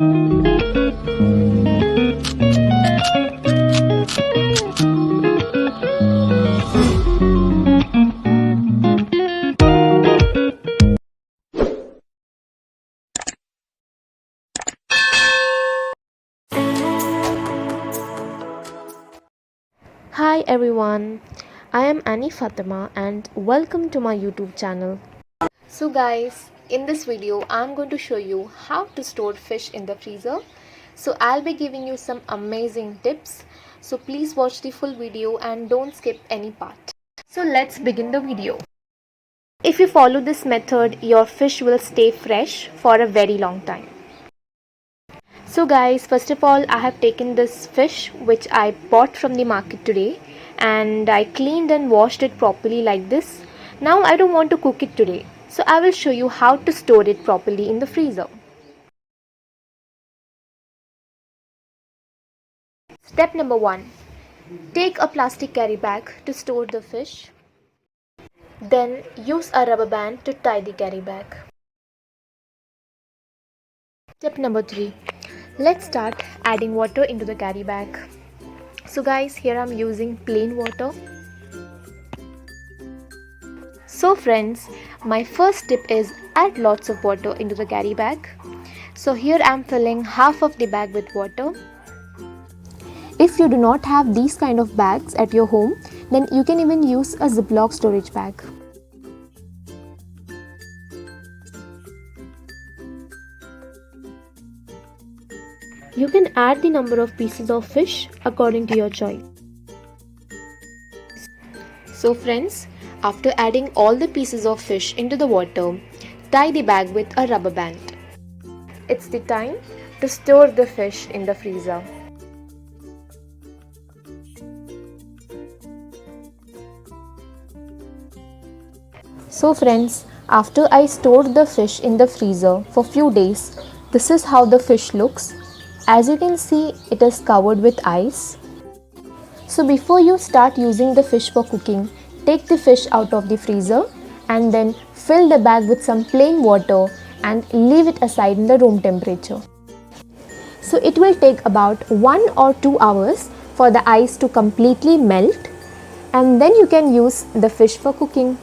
Hi everyone, I am Annie Fatima and welcome to my YouTube channel. So guys, in this video I'm going to show you how to store fish in the freezer. So I'll be giving you some amazing tips. So please watch the full video and don't skip any part. So let's begin the video. If you follow this method, your fish will stay fresh for a very long time. So guys, first of all, I have taken this fish which I bought from the market today and I cleaned and washed it properly like this. Now I don't want to cook it today, so I will show you how to store it properly in the freezer. Step number 1. Take a plastic carry bag to store the fish. Then use a rubber band to tie the carry bag. Step number 3. Let's start adding water into the carry bag. So guys, here I'm using plain water. So friends, my first tip is add lots of water into the carry bag. So here I'm filling half of the bag with water. If you do not have these kind of bags at your home, then you can even use a Ziploc storage bag. You can add the number of pieces of fish according to your choice. So friends, after adding all the pieces of fish into the water, tie the bag with a rubber band. It's the time to store the fish in the freezer. So friends, after I stored the fish in the freezer for few days, this is how the fish looks. As you can see, it is covered with ice. So before you start using the fish for cooking, take the fish out of the freezer and then fill the bag with some plain water and leave it aside in the room temperature. So it will take about 1 or 2 hours for the ice to completely melt, and then you can use the fish for cooking.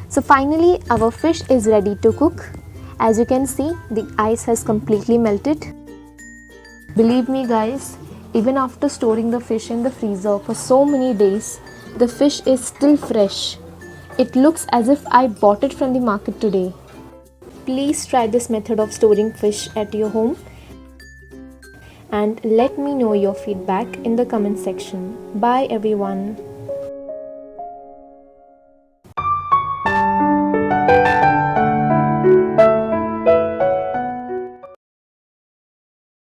So finally our fish is ready to cook. As you can see, the ice has completely melted. Believe me guys, even after storing the fish in the freezer for so many days, the fish is still fresh. It looks as if I bought it from the market today. Please try this method of storing fish at your home and let me know your feedback in the comment section. Bye everyone.